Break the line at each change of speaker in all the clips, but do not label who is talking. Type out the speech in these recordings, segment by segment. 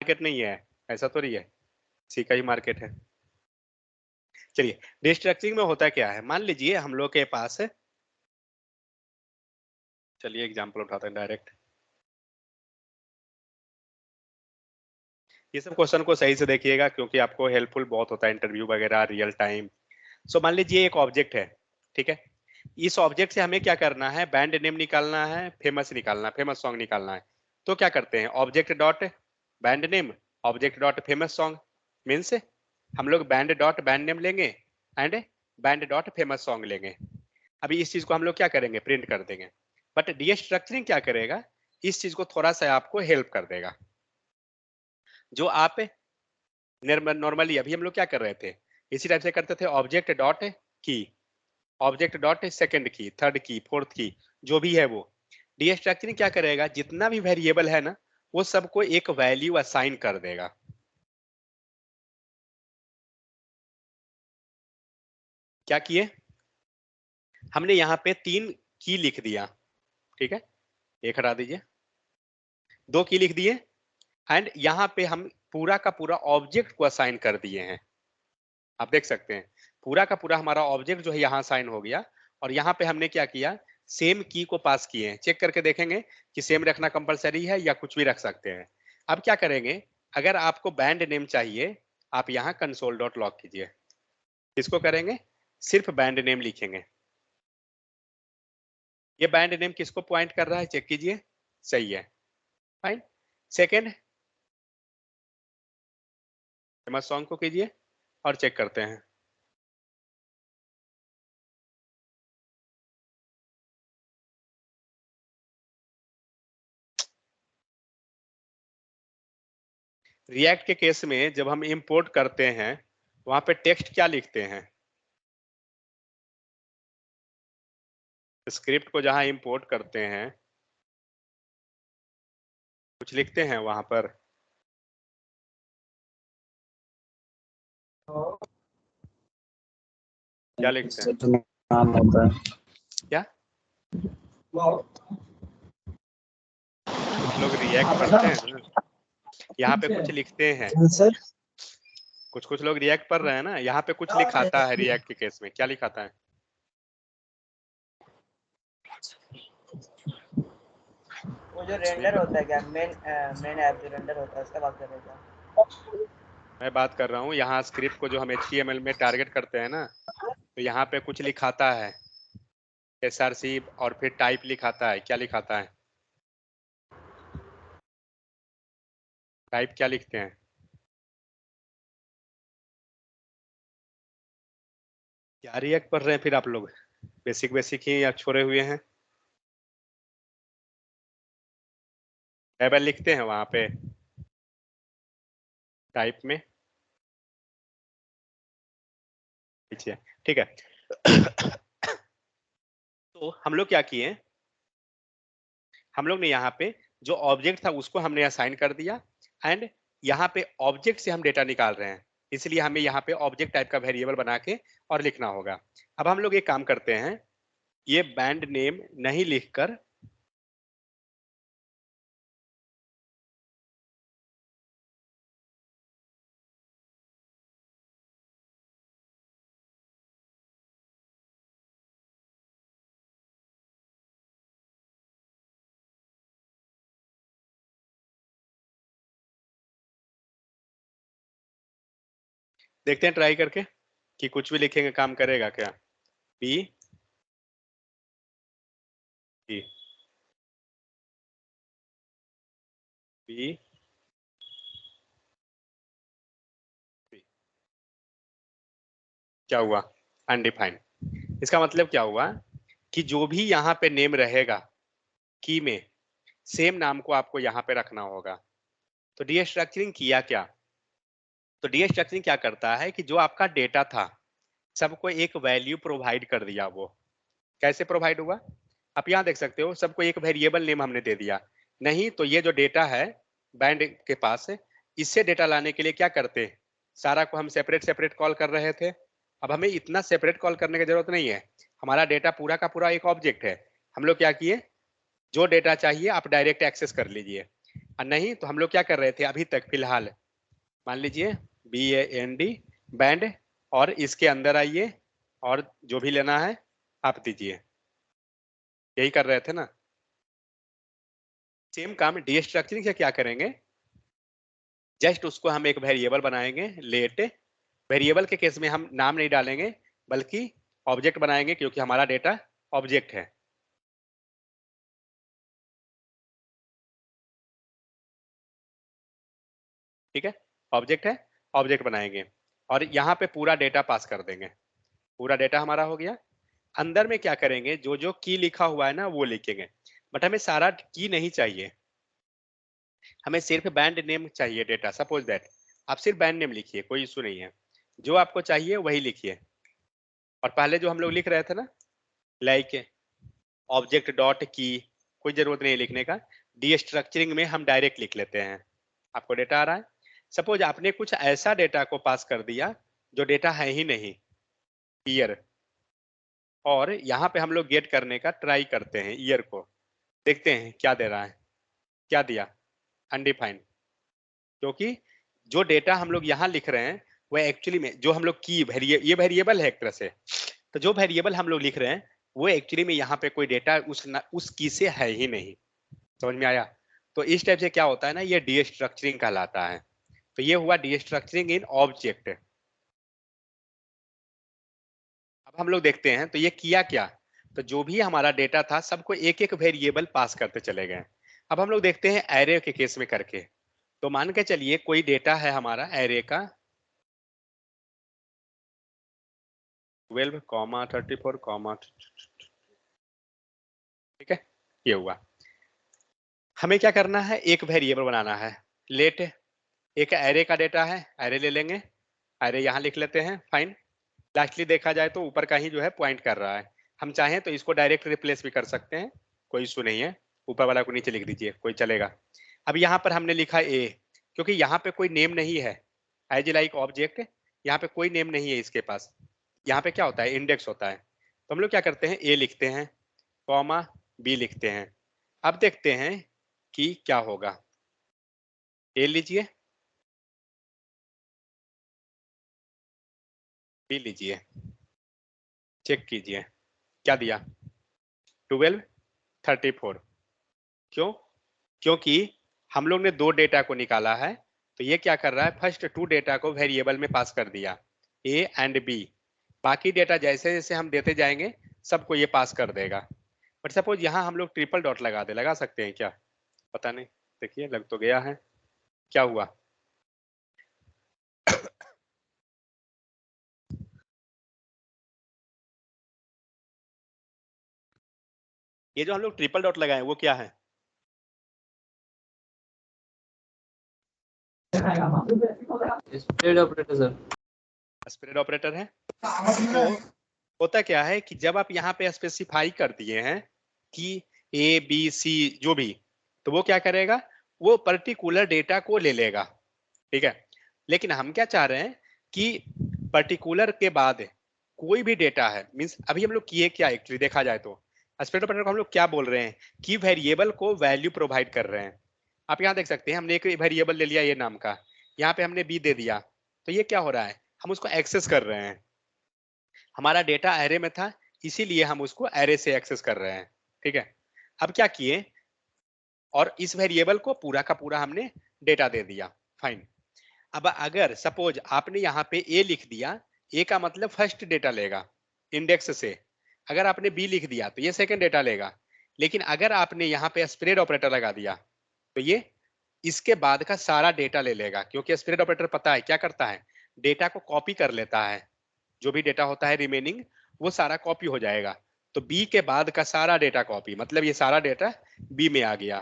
Market नहीं है, ऐसा तो नहीं है, सी का ही मार्केट है। चलिए, रिस्ट्रक्चरिंग में होता क्या है, मान लीजिए हम लोग के पास, चलिए एग्जांपल उठाते हैं डायरेक्ट। ये सब क्वेश्चन को सही से देखिएगा क्योंकि आपको हेल्पफुल बहुत होता है इंटरव्यू वगैरह, रियल टाइम। सो मान लीजिए एक ऑब्जेक्ट है, ठीक है। इस ऑब्जेक्ट से हमें क्या करना है, बैंड नेम निकालना है, फेमस निकालना है, फेमस सॉन्ग निकालना है। तो क्या करते हैं, object dot band name, object dot famous song, means हम लोग बैंड डॉट बैंड नेम लेंगे and band dot famous song लेंगे। अभी इस चीज को हम लोग क्या करेंगे, प्रिंट कर देंगे। बट डीस्ट्रक्चरिंग क्या करेगा, इस चीज को थोड़ा सा आपको हेल्प कर देगा। जो आप नॉर्मली अभी हम लोग क्या कर रहे थे, इसी टाइप से करते थे, ऑब्जेक्ट डॉट की, ऑब्जेक्ट डॉट सेकंड की, थर्ड की, फोर्थ की, जो भी है वो। डीस्ट्रक्चरिंग क्या करेगा, जितना भी वेरिएबल है ना, वो सबको एक वैल्यू असाइन कर देगा। क्या किए, हमने यहाँ पे 3 की लिख दिया, ठीक है, एक हटा दीजिए, 2 की लिख दिए, एंड यहाँ पे हम पूरा का पूरा ऑब्जेक्ट को असाइन कर दिए हैं। आप देख सकते हैं पूरा का पूरा हमारा ऑब्जेक्ट जो है यहाँ साइन हो गया, और यहाँ पे हमने क्या किया, सेम की को पास किए हैं। चेक करके देखेंगे कि सेम रखना कंपलसरी है या कुछ भी रख सकते हैं। अब क्या करेंगे, अगर आपको बैंड नेम चाहिए, आप यहाँ कंसोल डॉट लॉग कीजिए। इसको करेंगे, सिर्फ बैंड नेम लिखेंगे। ये बैंड नेम किसको पॉइंट कर रहा है, चेक कीजिए, सही है, फाइन। सेकेंड, फेमस सॉन्ग को कीजिए और चेक करते हैं। रिएक्ट के केस में जब हम इंपोर्ट करते हैं, वहां पे टेक्स्ट क्या लिखते हैं, स्क्रिप्ट को जहां इंपोर्ट करते हैं कुछ लिखते हैं वहां पर, क्या लिखते हैं,
नाम होता है
क्या लोग रिएक्ट पढ़ते हैं ना, यहाँ पे कुछ लिखते हैं,
सर।
कुछ कुछ लोग रिएक्ट पढ़ रहे हैं ना, यहाँ पे कुछ लिखाता है रिएक्ट के केस में, क्या लिखाता है,
वो जो रेंडर होता है क्या, मेन ऐप जो रेंडर होता है उसका बात कर रहे हैं क्या?
मैं बात कर रहा हूँ यहाँ स्क्रिप्ट को जो हम HTML में टारगेट करते हैं ना, तो यहाँ पे कुछ लिखाता है SRC और फिर टाइप लिखाता है, क्या लिखाता है, टाइप क्या लिखते हैं, क्या रिएक्ट पढ़ रहे हैं फिर आप लोग, बेसिक बेसिक ही या छोड़े हुए हैं। टेबल लिखते हैं वहां पे टाइप में, पीछे, ठीक है। तो हम लोग क्या किए, हम लोग ने यहाँ पे जो ऑब्जेक्ट था उसको हमने असाइन कर दिया, एंड यहाँ पे ऑब्जेक्ट से हम डेटा निकाल रहे हैं, इसलिए हमें यहाँ पे ऑब्जेक्ट टाइप का वेरिएबल बना के और लिखना होगा। अब हम लोग एक काम करते हैं, ये बैंड नेम नहीं लिखकर देखते हैं ट्राई करके कि कुछ भी लिखेंगे काम करेगा क्या। पी पी पी क्या हुआ, अनडिफाइंड। इसका मतलब क्या हुआ कि जो भी यहाँ पे नेम रहेगा की में, सेम नाम को आपको यहाँ पे रखना होगा। तो डीस्ट्रक्चरिंग किया क्या, तो डीस्ट्रक्चरिंग क्या करता है कि जो आपका डेटा था सबको एक वैल्यू प्रोवाइड कर दिया। वो कैसे प्रोवाइड हुआ, आप यहाँ देख सकते हो, सबको एक वेरिएबल नेम हमने दे दिया। नहीं तो ये जो डेटा है बैंड के पास है, इससे डेटा लाने के लिए क्या करते हैं, सारा को हम सेपरेट सेपरेट कॉल कर रहे थे। अब हमें इतना सेपरेट कॉल करने की जरूरत नहीं है, हमारा डेटा पूरा का पूरा एक ऑब्जेक्ट है। हम लोग क्या किए, जो डेटा चाहिए आप डायरेक्ट एक्सेस कर लीजिए। और नहीं तो हम लोग क्या कर रहे थे अभी तक फिलहाल, मान लीजिए BAND बैंड, और इसके अंदर आइए और जो भी लेना है आप दीजिए, यही कर रहे थे ना। सेम काम डीस्ट्रक्चरिंग से क्या करेंगे, जस्ट उसको हम एक वेरिएबल बनाएंगे लेट। वेरिएबल के केस में हम नाम नहीं डालेंगे बल्कि ऑब्जेक्ट बनाएंगे, क्योंकि हमारा डेटा ऑब्जेक्ट है। ठीक है, ऑब्जेक्ट है, ऑब्जेक्ट बनाएंगे और यहाँ पे पूरा डेटा पास कर देंगे। पूरा डेटा हमारा हो गया। अंदर में क्या करेंगे, जो जो की लिखा हुआ है ना वो लिखेंगे, बट हमें सारा की नहीं चाहिए, हमें सिर्फ बैंड नेम चाहिए डेटा। सपोज दैट आप सिर्फ बैंड नेम लिखिए, कोई इशू नहीं है, जो आपको चाहिए वही लिखिए। और पहले जो हम लोग लिख रहे थे ना, लाइक ऑब्जेक्ट डॉट की, कोई जरूरत नहीं लिखने का। डीस्ट्रक्चरिंग में हम डायरेक्ट लिख लेते हैं। आपको डेटा आ रहा है, सपोज आपने कुछ ऐसा डेटा को पास कर दिया जो डेटा है ही नहीं, ईयर, और यहाँ पे हम लोग गेट करने का ट्राई करते हैं ईयर को, देखते हैं क्या दे रहा है। क्या दिया, अनडिफाइंड। क्योंकि जो डेटा हम लोग यहाँ लिख रहे हैं वो एक्चुअली में जो हम लोग की ये वेरिएबल है एक तरह से, तो जो वेरिएबल हम लोग लिख रहे हैं वो एक्चुअली में यहाँ पे कोई डेटा उस की से है ही नहीं। समझ में आया? तो इस टाइप से क्या होता है ना, ये डीस्ट्रक्चरिंग कहलाता है। तो ये हुआ डीस्ट्रक्चरिंग इन ऑब्जेक्ट। अब हम लोग देखते हैं तो ये किया क्या, तो जो भी हमारा डेटा था सबको एक एक वेरिएबल पास करते चले गए। अब हम लोग देखते हैं एरे के केस में करके। तो मान के चलिए कोई डेटा है हमारा एरे का 12,34, ठीक है, ये हुआ। हमें क्या करना है, एक वेरिएबल बनाना है लेट। एक एरे का डेटा है, एरे ले लेंगे, एरे यहाँ लिख लेते हैं, फाइन। लास्टली देखा जाए तो ऊपर का ही जो है पॉइंट कर रहा है। हम चाहें तो इसको डायरेक्ट रिप्लेस भी कर सकते हैं, कोई इशू नहीं है। ऊपर वाला को नीचे लिख दीजिए, कोई चलेगा। अब यहाँ पर हमने लिखा ए, क्योंकि यहाँ पे कोई नेम नहीं है, एज लाइक ऑब्जेक्ट, यहाँ पे कोई नेम नहीं है इसके पास। यहाँ पे क्या होता है, इंडेक्स होता है। तो हम लोग क्या करते हैं, ए लिखते हैं, कॉमा बी लिखते हैं। अब देखते हैं कि क्या होगा। ए लीजिए, बी लीजिए, चेक कीजिए क्या दिया, 12,34। क्यों? क्योंकि हम लोग ने दो डेटा को निकाला है, तो ये क्या कर रहा है, फर्स्ट टू डेटा को वेरिएबल में पास कर दिया, ए एंड बी। बाकी डेटा जैसे जैसे हम देते जाएंगे सबको ये पास कर देगा। बट सपोज यहाँ हम लोग ट्रिपल डॉट लगा दे, लगा सकते हैं क्या, पता नहीं, देखिए लग तो गया है। क्या हुआ, ये जो हम लोग ट्रिपल डॉट लगाए वो क्या है,
spread operator sir.
Spread operator है। तो होता क्या है कि जब आप यहाँ पे स्पेसिफाई कर दिए हैं कि ए बी सी जो भी, तो वो क्या करेगा, वो पर्टिकुलर डेटा को ले लेगा, ठीक है। लेकिन हम क्या चाह रहे हैं कि पर्टिकुलर के बाद कोई भी डेटा है, मींस अभी हम लोग किए क्या, एक्चुअली देखा जाए तो स्प्रेड ऑपरेटर को हम लोग क्या बोल रहे हैं कि वेरिएबल को वैल्यू प्रोवाइड कर रहे हैं। आप यहाँ देख सकते हैं हमने एक वेरिएबल ले लिया ये नाम का, यहाँ पे हमने बी दे दिया, तो ये क्या हो रहा है, हम उसको एक्सेस कर रहे हैं। हमारा डेटा एरे में था, इसीलिए हम उसको एरे से एक्सेस कर रहे हैं, ठीक है। अब क्या किए, और इस वेरिएबल को पूरा का पूरा हमने डेटा दे दिया, फाइन। अब अगर सपोज आपने यहाँ पे ए लिख दिया, ए का मतलब फर्स्ट डेटा लेगा इंडेक्स से। अगर आपने बी लिख दिया तो ये सेकंड डेटा लेगा। लेकिन अगर आपने यहाँ पे स्प्रेड ऑपरेटर लगा दिया तो ये इसके बाद का सारा डेटा ले लेगा, क्योंकि स्प्रेड ऑपरेटर पता है क्या करता है, डेटा को कॉपी कर लेता है। जो भी डेटा होता है रिमेनिंग वो सारा कॉपी हो जाएगा। तो बी के बाद का सारा डेटा कॉपी, मतलब ये सारा डेटा बी में आ गया,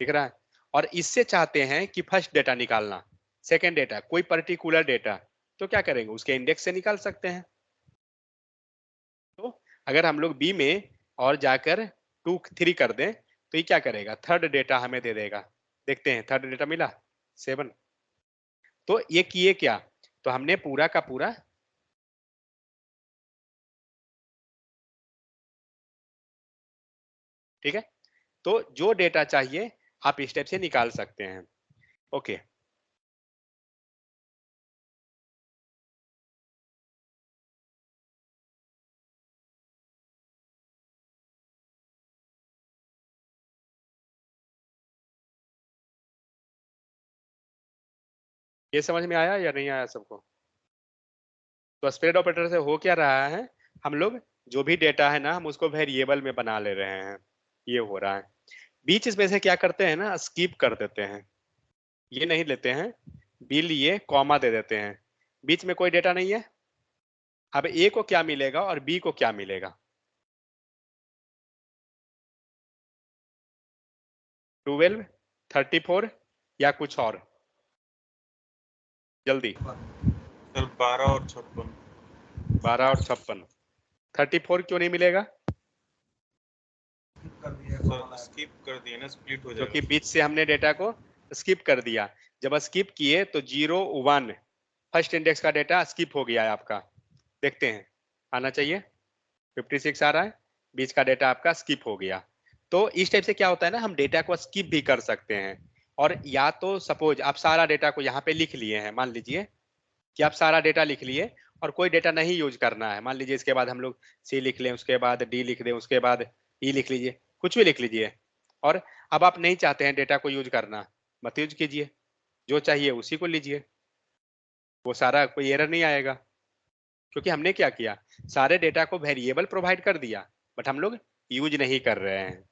दिख रहा है। और इससे चाहते हैं कि फर्स्ट डेटा निकालना, सेकेंड डेटा, कोई पर्टिकुलर डेटा, तो क्या करेंगे, उसके इंडेक्स से निकाल सकते हैं। तो अगर हम लोग बी में और जाकर 2 3 कर दें तो ये क्या करेगा, थर्ड डेटा हमें दे देगा। देखते हैं थर्ड डेटा मिला 7। तो ये किए क्या, तो हमने पूरा का पूरा, ठीक है, तो जो डेटा चाहिए आप इस टाइप से निकाल सकते हैं। ओके, ये समझ में आया या नहीं आया सबको? तो स्प्रेड ऑपरेटर से हो क्या रहा है, हम लोग जो भी डेटा है ना हम उसको वेरिएबल में बना ले रहे हैं, ये हो रहा है। बीच में से क्या करते हैं ना, स्किप कर देते हैं, ये नहीं लेते हैं, बी लिए कॉमा दे देते हैं, बीच में कोई डेटा नहीं है। अब ए को क्या मिलेगा और बी को क्या मिलेगा? 12, 34 या कुछ और? जल्दी।
सर 12 और 56।
12 और 56। 34 क्यों नहीं मिलेगा?
सर स्किप कर दिए ना, स्प्लिट हो
क्योंकि
जाएगा।
बीच से हमने डेटा को स्किप कर दिया। जब स्किप किए तो 0, 1 फर्स्ट इंडेक्स का डेटा स्किप हो गया है आपका। देखते हैं, आना चाहिए 56 आ रहा है, बीच का डेटा आपका स्किप हो गया। तो इस टाइप से क्या होता है ना, हम डेटा को स्किप भी कर सकते हैं। और या तो सपोज आप सारा डेटा को यहाँ पे लिख लिए हैं, मान लीजिए कि आप सारा डेटा लिख लिए और कोई डेटा नहीं यूज करना है, मान लीजिए इसके बाद हम लोग सी लिख लें, उसके बाद डी लिख दें, उसके बाद ई लिख लीजिए, कुछ भी लिख लीजिए। और अब आप नहीं चाहते हैं डेटा को यूज करना, मत यूज कीजिए, जो चाहिए उसी को लीजिए, वो सारा कोई एरर नहीं आएगा। क्योंकि हमने क्या किया, सारे डेटा को वेरिएबल प्रोवाइड कर दिया, बट हम लोग यूज नहीं कर रहे हैं।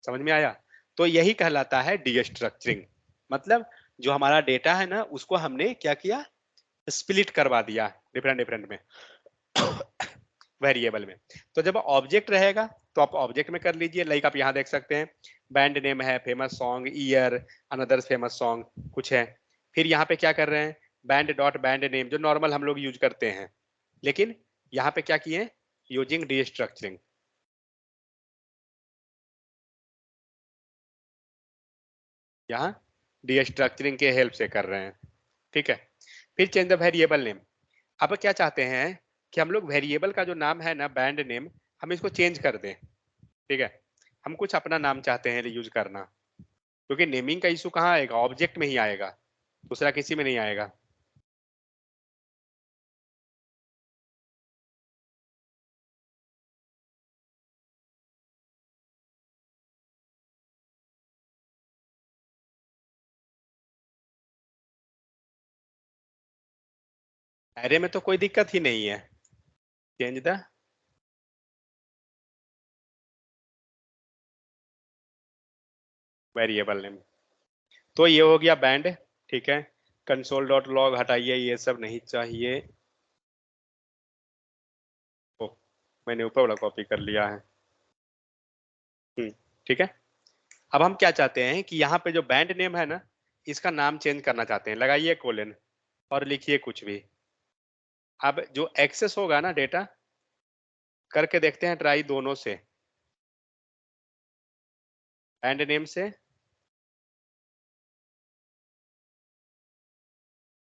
समझ में आया? तो यही कहलाता है डीस्ट्रक्चरिंग। मतलब जो हमारा डेटा है ना उसको हमने क्या किया, स्प्लिट करवा दिया डिफरेंट डिफरेंट में वेरिएबल में। तो जब ऑब्जेक्ट रहेगा तो आप ऑब्जेक्ट में कर लीजिए, लाइक आप यहाँ देख सकते हैं बैंड नेम है, famous song, year, another famous song कुछ है। फिर यहाँ पे क्या कर रहे हैं, बैंड डॉट बैंड नेम, जो नॉर्मल हम लोग यूज करते हैं, लेकिन यहाँ पे क्या किए, यूजिंग डीस्ट्रक्चरिंग। यहाँ डीस्ट्रक्चरिंग के हेल्प से कर रहे हैं, ठीक है। फिर चेंज द वेरिएबल नेम। अब क्या चाहते हैं कि हम लोग वेरिएबल का जो नाम है ना बैंड नेम, हम इसको चेंज कर दें, ठीक है। हम कुछ अपना नाम चाहते हैं यूज करना, क्योंकि नेमिंग का इशू कहाँ आएगा, ऑब्जेक्ट में ही आएगा, दूसरा किसी में नहीं आएगा। एरे में तो कोई दिक्कत ही नहीं है, चेंज द वेरिएबल नेम। तो ये हो गया बैंड, ठीक है। कंसोल डॉट लॉग हटाइए, ये सब नहीं चाहिए। ओ, मैंने ऊपर वाला कॉपी कर लिया है। ठीक है। अब हम क्या चाहते हैं कि यहाँ पे जो बैंड नेम है ना, इसका नाम चेंज करना चाहते हैं, लगाइए कोलन और लिखिए कुछ भी। अब जो एक्सेस होगा ना डेटा, करके देखते हैं ट्राई दोनों से, बैंड नेम से,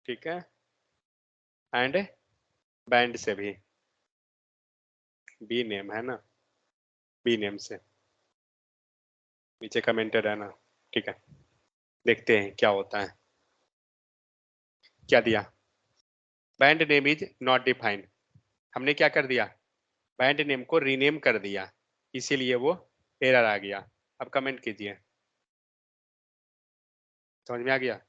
ठीक है, एंड बैंड से भी, बी नेम है ना, बी नेम से नीचे कमेंटेड है ना, ठीक है। देखते हैं क्या होता है। क्या दिया, band name is not defined. हमने क्या कर दिया, बैंड नेम को रीनेम कर दिया, इसीलिए वो एरर आ गया। अब कमेंट कीजिए, समझ में आ गया?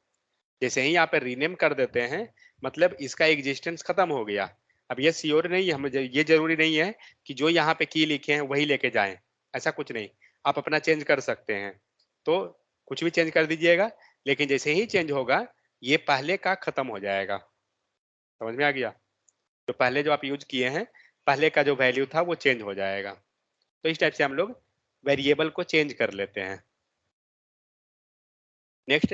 जैसे ही यहाँ पे रीनेम कर देते हैं, मतलब इसका एग्जिस्टेंस खत्म हो गया। अब ये श्योर नहीं, हम ये जरूरी नहीं है कि जो यहाँ पे की लिखे हैं वही लेके जाएं, ऐसा कुछ नहीं, आप अपना चेंज कर सकते हैं। तो कुछ भी चेंज कर दीजिएगा, लेकिन जैसे ही चेंज होगा ये पहले का खत्म हो जाएगा। समझ में आ गया? तो पहले जो आप यूज किए हैं, पहले का जो वैल्यू था वो चेंज हो जाएगा। तो इस टाइप से हम लोग वेरिएबल को चेंज कर लेते हैं। Next,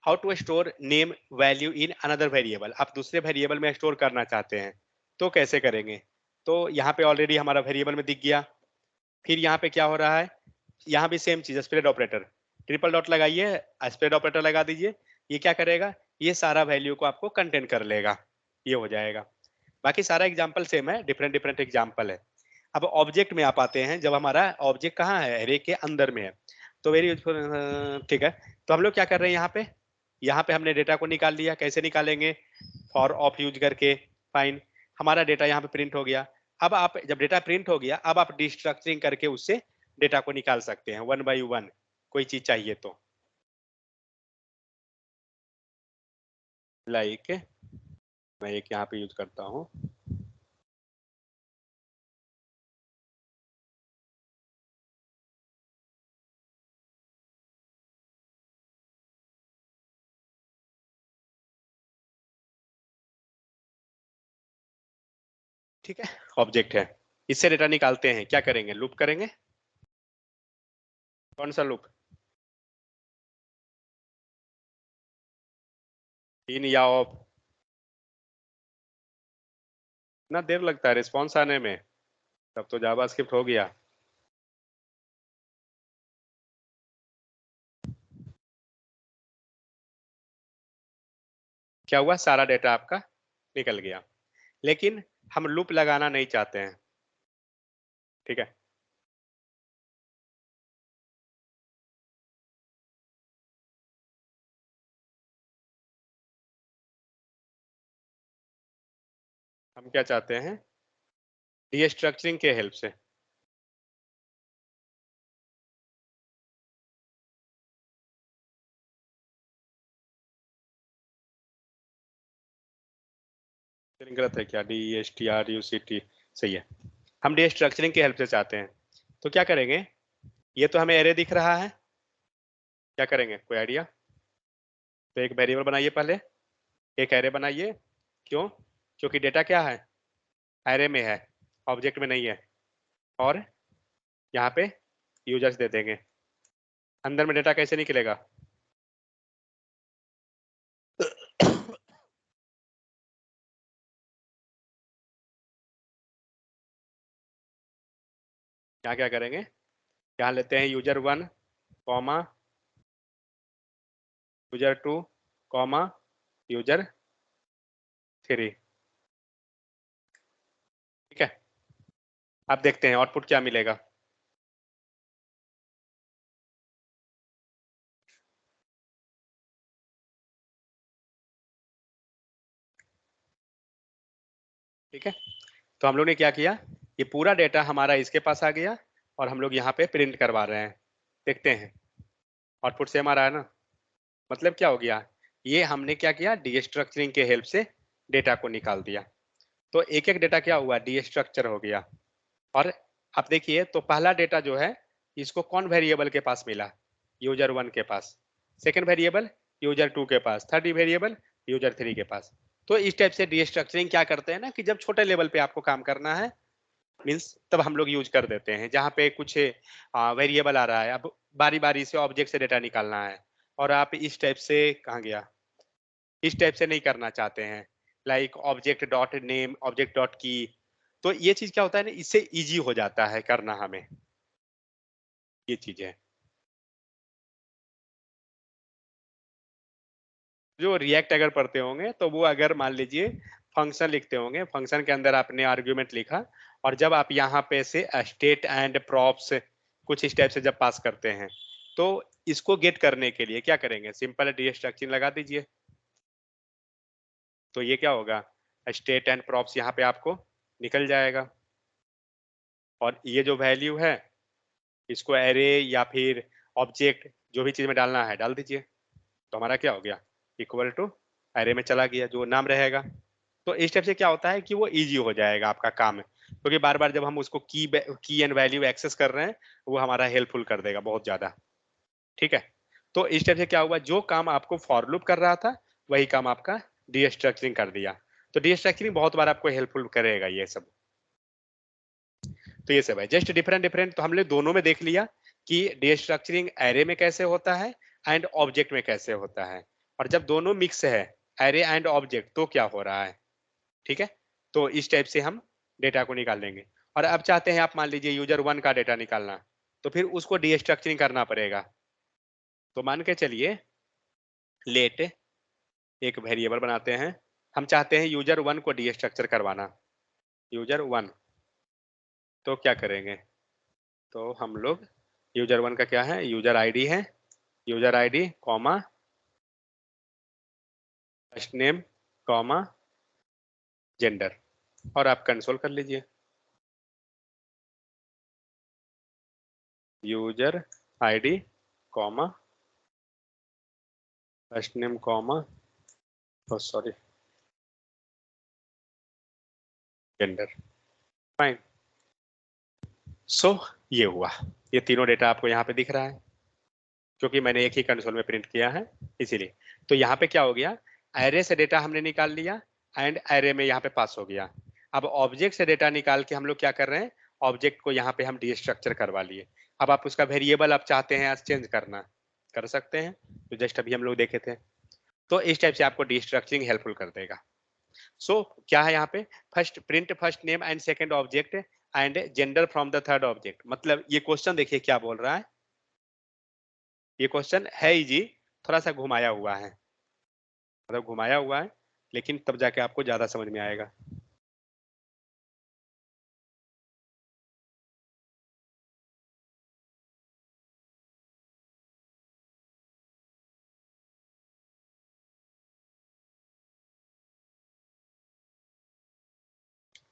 how to store name value in another variable. आप दूसरे वेरिएबल में स्टोर करना चाहते हैं तो कैसे करेंगे? तो यहाँ पे ऑलरेडी हमारा वेरिएबल में दिख गया। फिर यहाँ पे क्या हो रहा है, यहाँ भी सेम चीज, स्प्रेड ऑपरेटर, ट्रिपल डॉट लगाइए, स्प्रेड ऑपरेटर लगा दीजिए। ये क्या करेगा, ये सारा वैल्यू को आपको कंटेन कर लेगा, ये हो जाएगा। बाकी सारा एग्जाम्पल सेम है, डिफरेंट डिफरेंट एग्जाम्पल है। अब ऑब्जेक्ट में आप आते हैं, जब हमारा ऑब्जेक्ट कहाँ है, एरे के अंदर में है। तो वेरी यूजफुल, ठीक है। तो हम लोग क्या कर रहे हैं यहाँ पे हमने डेटा को निकाल लिया। कैसे निकालेंगे? फॉर ऑफ यूज करके। फाइन, हमारा डेटा यहाँ पे प्रिंट हो गया। अब आप जब डेटा प्रिंट हो गया, अब आप डिस्ट्रक्चरिंग करके उससे डेटा को निकाल सकते हैं वन बाई वन, कोई चीज चाहिए तो। लाइक मैं एक यहाँ पे यूज करता हूँ, ठीक है, ऑब्जेक्ट है, इससे डेटा निकालते हैं। क्या करेंगे? लूप करेंगे। कौन सा लूप? इन या ऑफ? इतना देर लगता है रिस्पॉन्स आने में, तब तो जावास्क्रिप्ट हो गया। क्या हुआ? सारा डेटा आपका निकल गया। लेकिन हम लूप लगाना नहीं चाहते हैं, ठीक है। हम क्या चाहते हैं? डीस्ट्रक्चरिंग के हेल्प से। गलत है क्या? DESTRUCT सही है। हम डीस्ट्रक्चरिंग की हेल्प से चाहते हैं। तो क्या करेंगे? ये तो हमें एरे दिख रहा है, क्या करेंगे? कोई आइडिया? तो एक वेरिएबल बनाइए पहले, एक एरे बनाइए। क्यों? क्योंकि डेटा क्या है? एरे में है, ऑब्जेक्ट में नहीं है। और यहाँ पे यूजर्स दे देंगे। अंदर में डेटा कैसे निकलेगा? यहाँ क्या करेंगे? यहाँ लेते हैं user 1 comma user 2 comma user 3, ठीक है। अब देखते हैं आउटपुट क्या मिलेगा। ठीक है, तो हम लोग ने क्या किया, ये पूरा डेटा हमारा इसके पास आ गया और हम लोग यहाँ पे प्रिंट करवा रहे हैं। देखते हैं आउटपुट सेम आ रहा है ना। मतलब क्या हो गया, ये हमने क्या किया, डीस्ट्रक्चरिंग के हेल्प से डेटा को निकाल दिया। तो एक एक डेटा क्या हुआ, डीस्ट्रक्चर हो गया। और आप देखिए, तो पहला डेटा जो है, इसको कौन वेरिएबल के पास मिला? यूजर 1 के पास। सेकंड वेरिएबल यूजर 2 के पास। थर्ड वेरिएबल यूजर 3 के पास। तो इस टाइप से डीस्ट्रक्चरिंग क्या करते हैं ना, कि जब छोटे लेवल पे आपको काम करना है, मीन्स तब हम लोग यूज कर देते हैं। जहाँ पे कुछ वेरिएबल आ रहा है, अब बारी बारी से ऑब्जेक्ट से डेटा निकालना है, और आप इस टाइप से, कहाँ गया, इस टाइप से नहीं करना चाहते हैं, like object dot name, object dot की। तो ये चीज क्या होता है ना, इससे इजी हो जाता है करना हमें, ये चीजें। जो रिएक्ट अगर पढ़ते होंगे तो वो, अगर मान लीजिए फंक्शन लिखते होंगे, फंक्शन के अंदर आपने आर्ग्यूमेंट लिखा, और जब आप यहाँ पे से स्टेट एंड प्रॉप्स कुछ इस टाइप से जब पास करते हैं, तो इसको गेट करने के लिए क्या करेंगे, सिंपल डीस्ट्रक्चरिंग लगा दीजिए। तो ये क्या होगा, स्टेट एंड प्रॉप्स यहाँ पे आपको निकल जाएगा। और ये जो वैल्यू है, इसको एरे या फिर ऑब्जेक्ट जो भी चीज में डालना है डाल दीजिए। तो हमारा क्या हो गया, इक्वल टू एरे में चला गया जो नाम रहेगा। तो इस टाइप से क्या होता है कि वो इजी हो जाएगा आपका काम, क्योंकि बार बार जब हम उसको की एंड वैल्यू एक्सेस कर रहे हैं, वो हमारा हेल्पफुल कर देगा बहुत ज्यादा, ठीक है। तो इस टाइप से क्या हुआ, जो काम आपको फॉर लूप कर रहा था, वही काम आपका डीस्ट्रक्चरिंग कर दिया। तो डीस्ट्रक्चरिंग बहुत बार आपको हेल्पफुल करेगा ये सब। तो ये सब है जस्ट डिफरेंट डिफरेंट। तो हमने दोनों में देख लिया कि डीस्ट्रक्चरिंग एरे में कैसे होता है एंड ऑब्जेक्ट में कैसे होता है। और जब दोनों मिक्स है, एरे एंड ऑब्जेक्ट, तो क्या हो रहा है, ठीक है। तो इस टाइप से हम डेटा को निकाल लेंगे। और अब चाहते हैं आप, मान लीजिए यूजर 1 का डेटा निकालना, तो फिर उसको डीस्ट्रक्चरिंग करना पड़ेगा। तो मान के चलिए, लेट एक वेरिएबल बनाते हैं, हम चाहते हैं यूजर 1 को डीस्ट्रक्चर करवाना, यूजर 1। तो क्या करेंगे, तो हम लोग यूजर 1 का क्या है, यूजर आईडी है, user ID comma first name comma gender, और आप कंसोल कर लीजिए। User ID comma first name comma sorry gender, fine. So ये हुआ, ये तीनों डेटा आपको यहाँ पे दिख रहा है क्योंकि मैंने एक ही कंसोल में प्रिंट किया है इसीलिए। तो यहाँ पे क्या हो गया, एरे से डेटा हमने निकाल लिया एंड एरे में यहाँ पे पास हो गया। अब ऑब्जेक्ट से डेटा निकाल के हम लोग क्या कर रहे हैं, ऑब्जेक्ट को यहाँ पे हम डीस्ट्रक्चर करवा लिए। अब आप उसका वेरिएबल आप चाहते हैं आज चेंज करना, कर सकते हैं, तो जस्ट अभी हम लोग देखे थे। तो इस टाइप से आपको डीस्ट्रक्चरिंग हेल्पफुल कर देगा। सो क्या है यहाँ पे, first print first name and second object and gender from the third object. मतलब ये क्वेश्चन देखिए क्या बोल रहा है, ये क्वेश्चन है ही जी, थोड़ा सा घुमाया हुआ है, मतलब घुमाया हुआ है, लेकिन तब जाके आपको ज्यादा समझ में आएगा।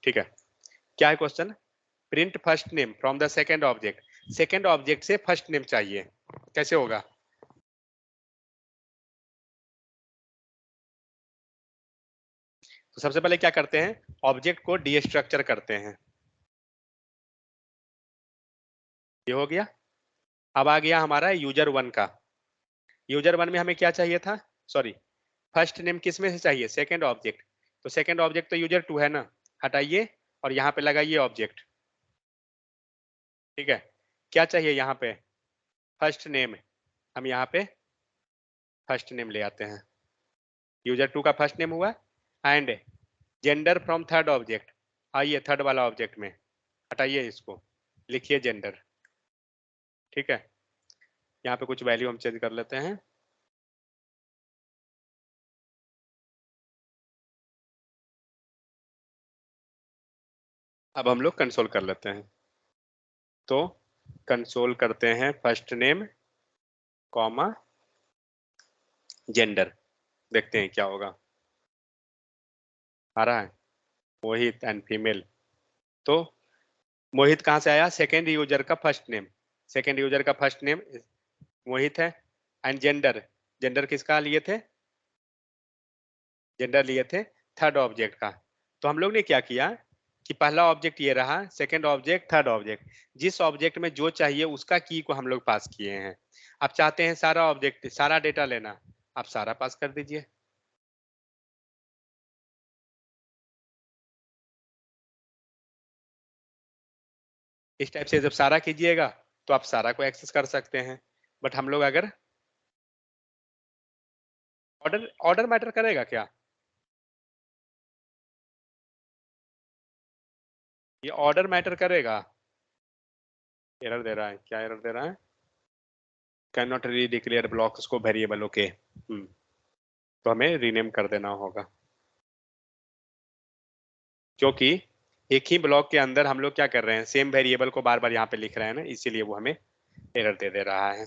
ठीक है, क्या है question, print first name from the second object, second object से फर्स्ट नेम चाहिए, कैसे होगा। तो सबसे पहले क्या करते हैं, ऑब्जेक्ट को डीस्ट्रक्चर करते हैं, ये हो गया। अब आ गया हमारा यूजर 1 का, यूजर 1 में हमें क्या चाहिए था, सॉरी फर्स्ट नेम किस में से चाहिए, सेकंड ऑब्जेक्ट, तो सेकंड ऑब्जेक्ट तो यूजर 2 है ना, हटाइए और यहाँ पे लगाइए ऑब्जेक्ट। ठीक है, क्या चाहिए यहाँ पे, फर्स्ट नेम, हम यहाँ पे फर्स्ट नेम ले आते हैं, यूजर 2 का फर्स्ट नेम हुआ, and gender from third object, आइए थर्ड वाला ऑब्जेक्ट में हटाइए इसको, लिखिए जेंडर। ठीक है, यहाँ पे कुछ वैल्यू हम चेंज कर लेते हैं, अब हम लोग कंसोल कर लेते हैं। तो कंसोल करते हैं फर्स्ट नेम कॉमा जेंडर, देखते हैं क्या होगा, आ रहा है मोहित एंड फीमेल। तो मोहित कहाँ से आया, सेकेंड यूजर का फर्स्ट नेम, सेकेंड यूजर का फर्स्ट नेम मोहित है, एंड जेंडर, जेंडर किसका लिए थे, जेंडर लिए थे थर्ड ऑब्जेक्ट का। तो हम लोग ने क्या किया कि पहला ऑब्जेक्ट ये रहा, सेकंड ऑब्जेक्ट, थर्ड ऑब्जेक्ट, जिस ऑब्जेक्ट में जो चाहिए उसका की को हम लोग पास किए हैं। आप चाहते हैं सारा ऑब्जेक्ट सारा डेटा लेना, आप सारा पास कर दीजिए। इस टाइप से जब सारा कीजिएगा तो आप सारा को एक्सेस कर सकते हैं। बट हम लोग अगर ऑर्डर ऑर्डर मैटर करेगा क्या, ये ऑर्डर मैटर करेगा, एरर दे रहा है, क्या एरर दे रहा है, कैन नॉट री डिक्लेयर ब्लॉक्स को वेरिएबल, ओके, तो हमें रीनेम कर देना होगा, क्योंकि एक ही ब्लॉक के अंदर हम लोग क्या कर रहे हैं, सेम वेरिएबल को बार बार यहाँ पे लिख रहे हैं ना, इसीलिए वो हमें एरर दे रहा है।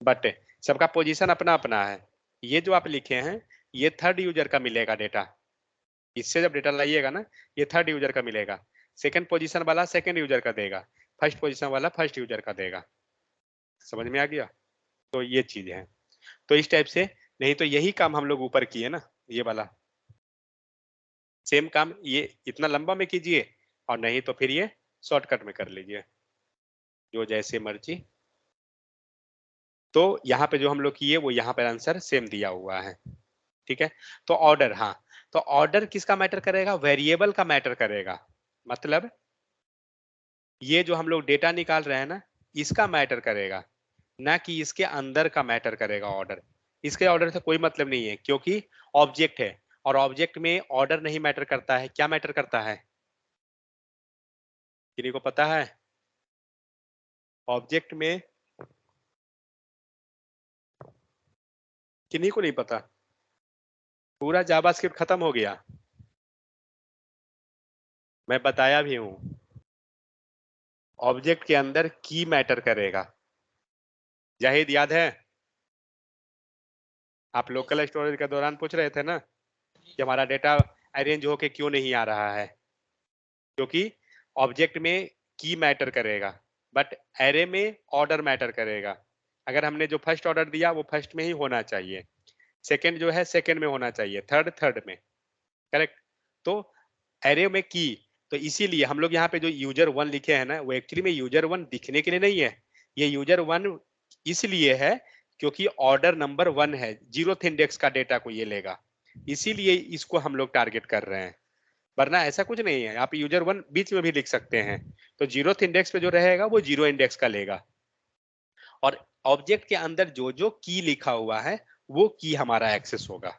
बट सबका पोजीशन अपना अपना है, ये जो आप लिखे हैं ये थर्ड यूजर का मिलेगा डेटा, इससे जब डेटा लाइएगा ना ये थर्ड यूजर का मिलेगा, सेकंड पोजीशन वाला सेकंड यूजर का देगा, फर्स्ट पोजीशन वाला फर्स्ट यूजर का देगा। समझ में आ गया, तो ये चीज है। तो इस टाइप से, नहीं तो यही काम हम लोग ऊपर किए ना, ये वाला सेम काम ये इतना लंबा में कीजिए, और नहीं तो फिर ये शॉर्टकट में कर लीजिए, जो जैसे मर्जी। तो यहाँ पे जो हम लोग किए वो यहाँ पे आंसर सेम दिया हुआ है। ठीक है, तो ऑर्डर, हाँ, तो ऑर्डर किसका मैटर करेगा, वेरिएबल का मैटर करेगा, मतलब ये जो हम लोग डेटा निकाल रहे हैं ना इसका मैटर करेगा, ना कि इसके अंदर का मैटर करेगा ऑर्डर। इसके ऑर्डर से कोई मतलब नहीं है क्योंकि ऑब्जेक्ट है, और ऑब्जेक्ट में ऑर्डर नहीं मैटर करता है, क्या मैटर करता है, किसी को पता है, ऑब्जेक्ट में किन्हीं को नहीं पता, पूरा जावास्क्रिप्ट खत्म हो गया, मैं बताया भी हूं। ऑब्जेक्ट के अंदर की मैटर करेगा। जाहिद याद है? आप लोकल स्टोरेज के दौरान पूछ रहे थे ना कि हमारा डेटा अरेंज होके क्यों नहीं आ रहा है, क्योंकि ऑब्जेक्ट में की मैटर करेगा बट एरे में ऑर्डर मैटर करेगा। अगर हमने जो फर्स्ट ऑर्डर दिया वो फर्स्ट में ही होना चाहिए, सेकंड जो है सेकंड में होना चाहिए, थर्ड थर्ड में, करेक्ट। तो एरे में की, तो इसीलिए हम लोग यहाँ पे जो यूजर वन लिखे हैं ना, वो एक्चुअली में यूजर वन दिखने के लिए नहीं है, ये यूजर वन इसलिए है क्योंकि ऑर्डर नंबर 1 है, 0th इंडेक्स का डेटा को ये लेगा, इसीलिए इसको हम लोग टारगेट कर रहे हैं। वरना ऐसा कुछ नहीं है, आप यूजर वन बीच में भी लिख सकते हैं, तो 0th इंडेक्स पे जो रहेगा वो 0 इंडेक्स का लेगा। और ऑब्जेक्ट के अंदर जो जो की लिखा हुआ है वो की हमारा एक्सेस होगा,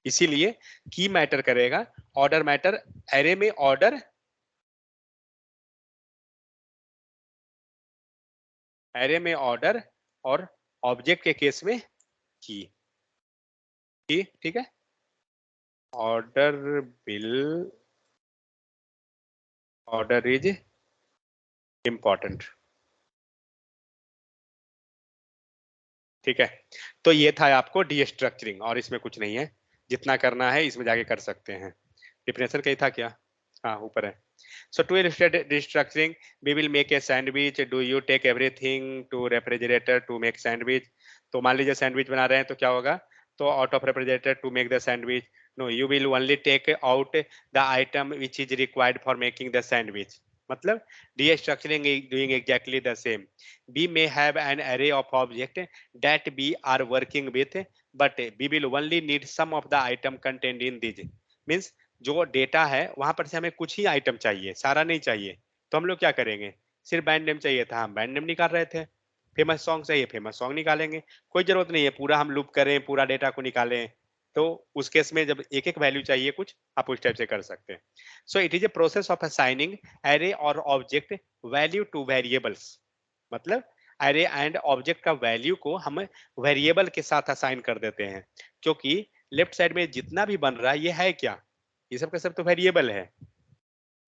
इसीलिए की मैटर करेगा, ऑर्डर मैटर, एरे में ऑर्डर, एरे में ऑर्डर और ऑब्जेक्ट के केस में की। ठीक है, order bill, order is important. ठीक है, तो ये था आपको डीस्ट्रक्चरिंग, और इसमें कुछ नहीं है, जितना करना है इसमें जाके कर सकते हैं। डिफिनेशन कही था क्या? हाँ ऊपर है। So to illustrate restructuring, we will make a sandwich. Do you take everything to refrigerator to make sandwich? तो मान लीजिए सैंडविच बना रहे हैं तो क्या होगा, तो out of refrigerator to make the sandwich. No, you will only take out the item which is required for making the sandwich. मतलब destructuring is doing exactly the same. We may have an array of objects that we are working with, but we will only need some of the item contained in these. Means जो data है वहां पर से हमें कुछ ही item चाहिए, सारा नहीं चाहिए, तो हम लोग क्या करेंगे, सिर्फ बैंड नेम चाहिए था, हम बैंड नेम निकाल रहे थे, फेमस सॉन्ग चाहिए, फेमस सॉन्ग निकालेंगे, कोई जरूरत नहीं है पूरा हम लूप करें, पूरा डेटा को निकालें, तो उस केस में जब एक एक वैल्यू चाहिए कुछ, आप उस टाइप से कर सकते हैं। So it is a process of assigning array और ऑब्जेक्ट वैल्यू टू वेरिएबल्स, मतलब एरे एंड ऑब्जेक्ट का वैल्यू को हम वेरिएबल के साथ असाइन कर देते हैं, क्योंकि लेफ्ट साइड में जितना भी बन रहा है ये है क्या, ये सब का सब तो वेरिएबल है,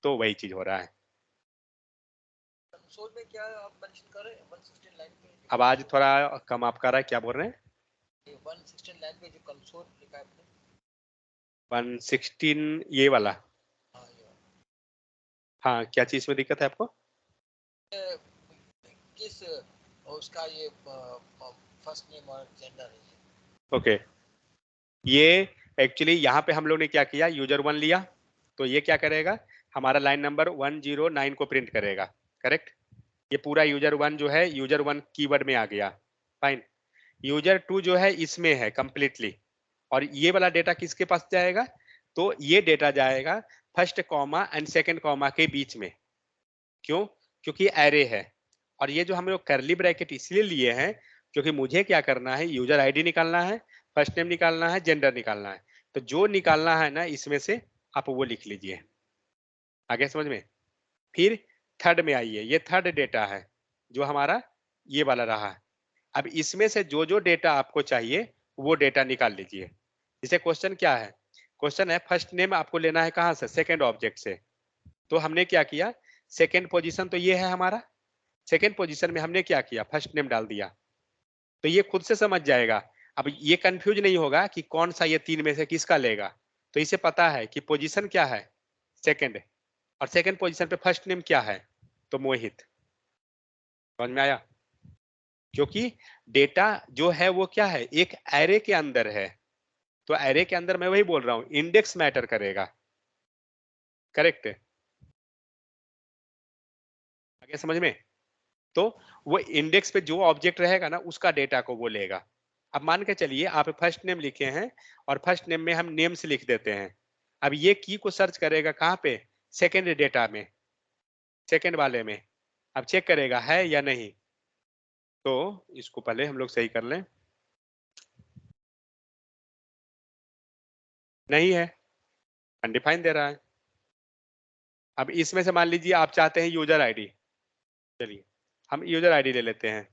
तो वही चीज हो रहा है।
कंसोल में क्या आप मेंशन कर रहे हैं 116 लाइन पे?
आवाज थोड़ा कम आप कर रहा है, क्या बोल रहे हैं?
ये 116 लाइन पे जो कंसोल लिखा है आपने,
116 ये वाला?
हाँ ये
हाँ, क्या चीज में दिक्कत है आपको?
किस उसका ये फर्स्ट नेम और जेंडर है?
ओके, ये एक्चुअली यहाँ पे हम लोग ने क्या किया, यूजर वन लिया, तो ये क्या करेगा, हमारा लाइन नंबर 109 को प्रिंट करेगा, करेक्ट। ये पूरा यूजर वन जो है यूजर वन कीवर्ड में आ गया, फाइन। यूजर टू जो है इसमें है कंप्लीटली, और ये वाला डेटा किसके पास जाएगा, तो ये डेटा जाएगा first comma and second comma के बीच में, क्यों, क्योंकि एरे है। और ये जो हम लोग करली ब्रैकेट इसलिए लिए हैं क्योंकि मुझे क्या करना है, यूजर आईडी निकालना है, फर्स्ट नेम निकालना है, जेंडर निकालना है, तो जो निकालना है ना इसमें से आप वो लिख लीजिए, आगे समझ में। फिर थर्ड में आइए, ये थर्ड डेटा है जो हमारा ये वाला रहा है। अब इसमें से जो जो डेटा आपको चाहिए वो डेटा निकाल लीजिए। जैसे क्वेश्चन क्या है, क्वेश्चन है फर्स्ट नेम आपको लेना है कहाँ से, सेकेंड ऑब्जेक्ट से, तो हमने क्या किया, सेकेंड पोजीशन तो ये है हमारा, सेकेंड पोजीशन में हमने क्या किया, फर्स्ट नेम डाल दिया, तो ये खुद से समझ जाएगा। अब ये कंफ्यूज नहीं होगा कि कौन सा ये तीन में से किसका लेगा, तो इसे पता है कि पोजीशन क्या है, सेकेंड, और सेकेंड पोजीशन पे फर्स्ट नेम क्या है, तो मोहित। समझ में आया? क्योंकि डेटा जो है वो क्या है, एक एरे के अंदर है, तो एरे के अंदर मैं वही बोल रहा हूं, इंडेक्स मैटर करेगा, करेक्ट। आगे समझ में? तो वो इंडेक्स पे जो ऑब्जेक्ट रहेगा ना उसका डेटा को वो लेगा। अब मान के चलिए आप फर्स्ट नेम लिखे हैं और फर्स्ट नेम में हम नेम से लिख देते हैं, अब ये की को सर्च करेगा कहाँ पे, सेकेंड डेटा में, सेकेंड वाले में, अब चेक करेगा है या नहीं, तो इसको पहले हम लोग सही कर लें, नहीं है, अनडिफाइन दे रहा है। अब इसमें से मान लीजिए आप चाहते हैं यूजर आईडी, चलिए हम यूजर आईडी ले लेते हैं,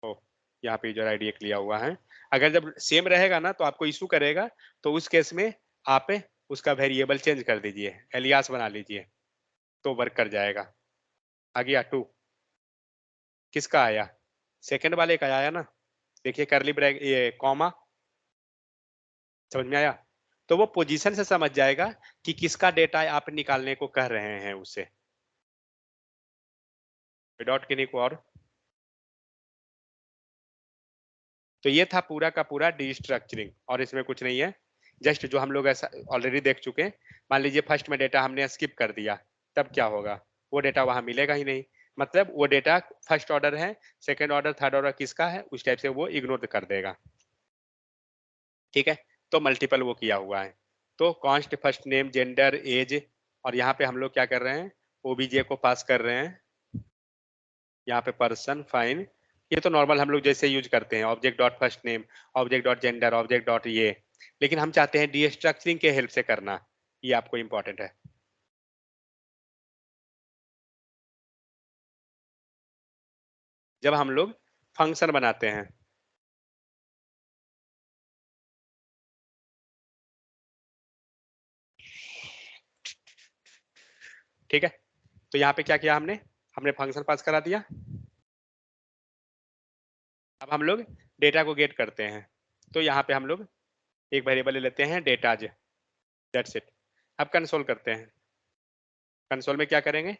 ओ यहाँ पे यूजर आईडी एक लिया हुआ है। अगर जब सेम रहेगा ना तो आपको इशू करेगा, तो उस केस में आप उसका वेरिएबल चेंज कर दीजिए, एलियास बना लीजिए, तो वर्क कर जाएगा। आ गया 2, किसका आया? सेकंड वाले का आया ना, देखिए करली ब्रैकेट ये कॉमा, समझ में आया? तो वो पोजीशन से समझ जाएगा कि किसका डेटा आप निकालने को कह रहे हैं उससे। विदाउट किन्हीं को और, तो ये था पूरा का पूरा डीस्ट्रक्चरिंग, और इसमें कुछ नहीं है, जस्ट जो हम लोग ऐसा ऑलरेडी देख चुके हैं। मान लीजिए फर्स्ट में डेटा हमने स्किप कर दिया, तब क्या होगा? वो डेटा वहां मिलेगा ही नहीं, मतलब वो डेटा फर्स्ट ऑर्डर है, सेकेंड ऑर्डर, थर्ड ऑर्डर किसका है, उस टाइप से वो इग्नोर कर देगा। ठीक है, तो मल्टीपल वो किया हुआ है। तो const first name gender age, और यहाँ पे हम लोग क्या कर रहे हैं, ओबीजे को पास कर रहे हैं, यहाँ पे पर्सन फाइन, ये तो नॉर्मल हम लोग जैसे यूज करते हैं, object dot first name, object dot gender, object dot ये, लेकिन हम चाहते हैं डीस्ट्रक्चरिंग के हेल्प से करना, ये आपको इंपॉर्टेंट है। जब हम लोग फंक्शन बनाते हैं, ठीक है, तो यहाँ पे क्या किया हमने, हमने फंक्शन पास करा दिया। अब हम लोग डेटा को गेट करते हैं, तो यहाँ पे हम लोग एक वेरिएबल ले लेते हैं डेटाज, दैट्स इट। अब कंसोल करते हैं, कंसोल में क्या करेंगे,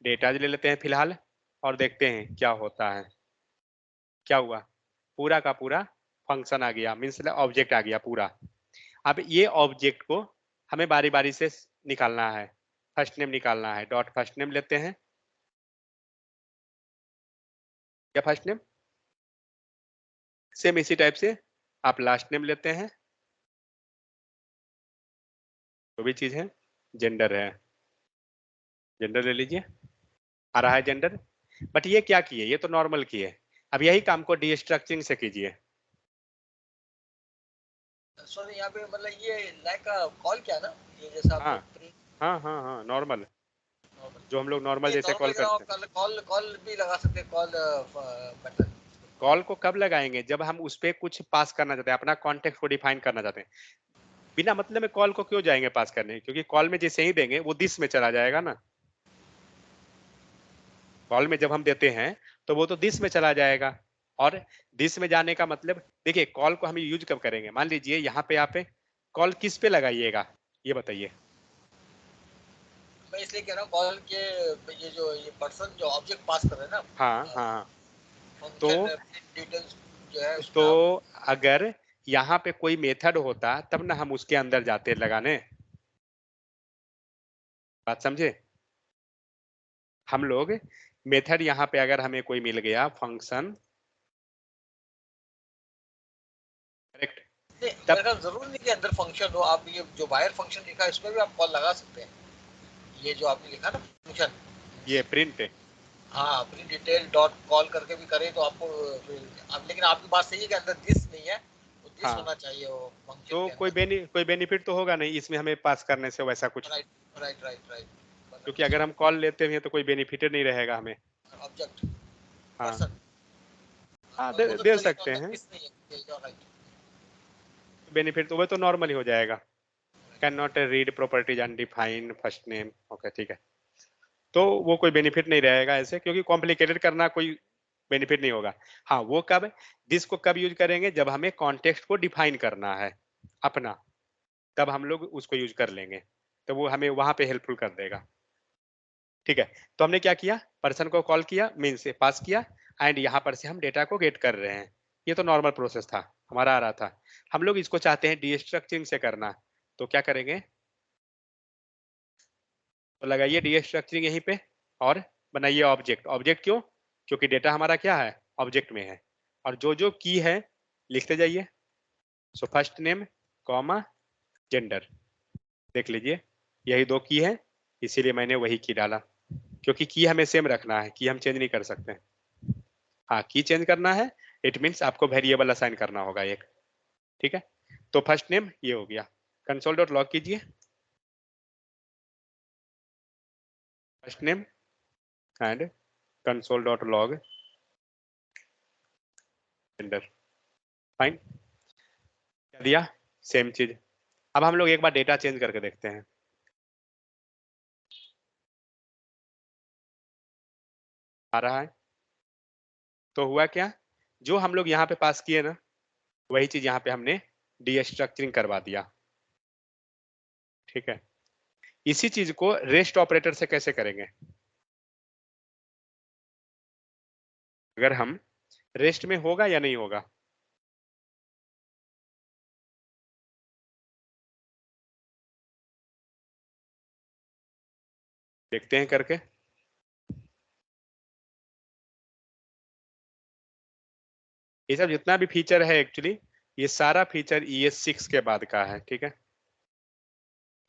डेटाज ले लेते हैं फिलहाल, और देखते हैं क्या होता है। क्या हुआ, पूरा का पूरा फंक्शन आ गया, मीन्स ऑब्जेक्ट आ गया पूरा। अब ये ऑब्जेक्ट को हमें बारी बारी से निकालना है, फर्स्ट नेम निकालना है, डॉट फर्स्ट नेम लेते हैं, या फर्स्ट नेम, सेम इसी टाइप से आप लास्ट नेम लेते हैं, जो भी चीज है, जेंडर है, जेंडर ले लीजिए, आ रहा है जेंडर। बट ये क्या किए, ये तो नॉर्मल किए, अब यही काम को डीस्ट्रक्चरिंग से कीजिए।
सॉरी यहाँ पे मतलब ये लाइक कॉल क्या ना, ये जैसा
हाँ
आपने
हाँ हाँ हाँ, नॉर्मल, जो हम लोग नॉर्मल
ये
जैसे
नॉर्मल
कॉल करते हैं।
कॉल कॉल कॉल भी लगा सकते हैं, कॉल बटन।
कॉल को कब लगाएंगे, जब हम उस पर कुछ पास करना चाहते हैं, अपना कॉन्टेक्ट को डिफाइन करना चाहते हैं। बिना मतलब में कॉल को क्यों जाएंगे पास करने, क्योंकि कॉल में जैसे ही देंगे वो दिस में चला जाएगा ना, कॉल में जब हम देते हैं तो वो तो दिस में चला जाएगा, और दिस में जाने का मतलब, देखिए कॉल को हम यूज कब करेंगे, मान लीजिए यहाँ पे आप कॉल किस पे लगाइएगा, ये बताइए।
मैं इसलिए कह रहा हूँ कॉल के ये जो ये पर्सन जो ऑब्जेक्ट पास कर रहे हैं ना,
हाँ हाँ, तो
फंक्शन डिटेल्स जो है
तो
उसमें आप
अगर यहाँ पे कोई मेथड होता तब ना हम उसके अंदर जाते लगाने, बात समझे? हम लोग मेथड यहाँ पे अगर हमें कोई मिल गया फंक्शन, करेक्ट,
नहीं,
तब
मेरे ख्याल जरूर नहीं कि अंदर फंक्शन हो। आप ये जो बाहर फंक्शन लिखा है इसमें भी आप कॉल लगा सकते हैं, ये जो आपने लिखा ना फंक्शन,
ये प्रिंट,
हाँ अपनी डिटेल डॉट कॉल करके भी करें तो आपको अब, लेकिन आपकी बात सही है कि अंदर दिस नहीं है, वो दिस
हाँ,
होना चाहिए वो
तो
फंक्शन के अंदर।
कोई बेनिफिट तो होगा नहीं इसमें हमें पास करने से वैसा कुछ,
राइट राइट राइट राइट,
क्योंकि अगर हम कॉल लेते हैं तो कोई बेनिफिट नहीं रहेगा हमें।
ऑब्जेक्ट
हाँ
पर्सन,
हाँ,
वो तो
दे
चलिए तो
सकते
अंदर
हैं,
दिस नहीं है, राइट।
बेनिफिट तो वो तो नॉर्मल ही हो जाएगा, can not read properties undefined first name, okay ठीक है, तो वो कोई बेनिफिट नहीं रहेगा ऐसे, क्योंकि कॉम्प्लिकेटेड करना कोई बेनिफिट नहीं होगा। हाँ, वो कब, दिस को कब यूज करेंगे, जब हमें कॉन्टेक्स्ट को डिफाइन करना है अपना, तब हम लोग उसको यूज कर लेंगे, तो वो हमें वहां पे हेल्पफुल कर देगा। ठीक है, तो हमने क्या किया, पर्सन को कॉल किया, मीन से पास किया, एंड यहाँ पर से हम डेटा को गेट कर रहे हैं, ये तो नॉर्मल प्रोसेस था हमारा, आ रहा था। हम लोग इसको चाहते हैं डीस्ट्रक्चरिंग से करना, तो क्या करेंगे, तो लगाइए डीस्ट्रक्चरिंग यहीं पे, और बनाइए ऑब्जेक्ट, ऑब्जेक्ट क्यों, क्योंकि डेटा हमारा क्या है, ऑब्जेक्ट में है, और जो जो की है लिखते जाइए, so first name comma gender, देख लीजिए यही दो की है, इसीलिए मैंने वही की डाला, क्योंकि की हमें सेम रखना है, की हम चेंज नहीं कर सकते हैं। हाँ, की चेंज करना है, इट मीन्स आपको वेरिएबल असाइन करना होगा एक, ठीक है, तो फर्स्ट नेम ये हो गया, कंसोल डॉट लॉग कीजिए, first name and console dot log gender, fine, क्या दिया, सेम चीज। अब हम लोग एक बार डेटा चेंज करके देखते हैं, आ रहा है? तो हुआ क्या, जो हम लोग यहाँ पे पास किए ना, वही चीज यहाँ पे हमने डीस्ट्रक्चरिंग करवा दिया। ठीक है, इसी चीज को रेस्ट ऑपरेटर से कैसे करेंगे? अगर हम रेस्ट में होगा या नहीं होगा? देखते हैं करके। ये सब जितना भी फीचर है एक्चुअली, ये सारा फीचर ES6 के बाद का है। ठीक है,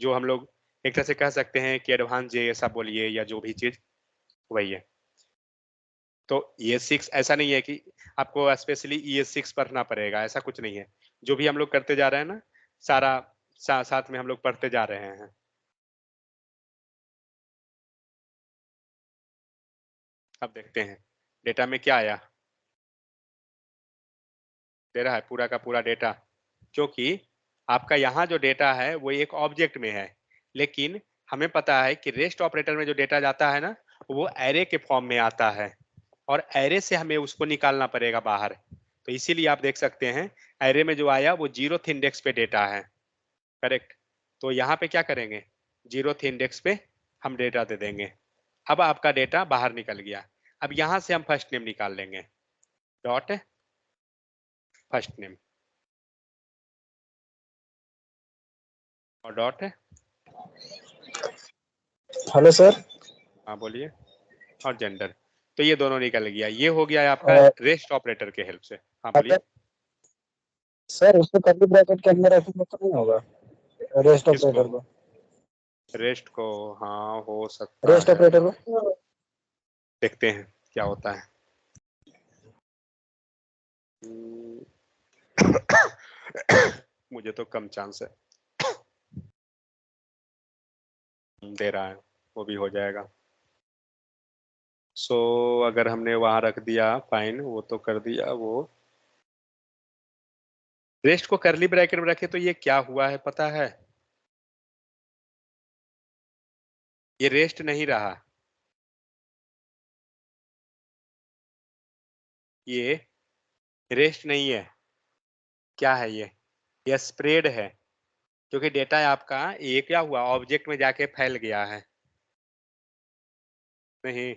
जो हम लोग एक तरह से कह सकते हैं कि एडवांस JS आप बोलिए या जो भी चीज, वही है। तो ES6 ऐसा नहीं है कि आपको स्पेशली ES6 पढ़ना पड़ेगा, ऐसा कुछ नहीं है। जो भी हम लोग करते जा रहे हैं ना, सारा साथ में हम लोग पढ़ते जा रहे हैं। अब देखते हैं डेटा में क्या आया। दे रहा है पूरा का पूरा डेटा, क्योंकि आपका यहाँ जो डेटा है वो एक ऑब्जेक्ट में है, लेकिन हमें पता है कि रेस्ट ऑपरेटर में जो डेटा जाता है ना, वो एरे के फॉर्म में आता है, और एरे से हमें उसको निकालना पड़ेगा बाहर। तो इसीलिए आप देख सकते हैं एरे में जो आया वो 0th इंडेक्स पे डेटा है। करेक्ट। तो यहाँ पे क्या करेंगे, 0th इंडेक्स पे हम डेटा दे देंगे। अब आपका डेटा बाहर निकल गया। अब यहाँ से हम फर्स्ट नेम निकाल लेंगे, डॉट फर्स्ट नेम और डॉट,
हेलो सर।
हाँ बोलिए, और जेंडर। तो ये दोनों निकल गया। ये हो गया है आपका रेस्ट ऑपरेटर के हेल्प से। हाँ बोलिए।
सर उसको कर्ली ब्रैकेट के अंदर रखेंगे तो नहीं होगा रेस्ट
किसको?
ऑपरेटर को?
रेस्ट को? हाँ हो सकता
रेस्ट
है,
ऑपरेटर को
देखते हैं क्या होता है। मुझे तो कम चांस है, दे रहा है, वो भी हो जाएगा। सो अगर हमने वहां रख दिया फाइन, वो तो कर दिया वो। रेस्ट को करली ब्रैकेट में रखे तो ये क्या हुआ है पता है? ये रेस्ट नहीं रहा, ये रेस्ट नहीं है। क्या है ये स्प्रेड है, क्योंकि डेटा आपका ये क्या हुआ, ऑब्जेक्ट में जाके फैल गया है। नहीं,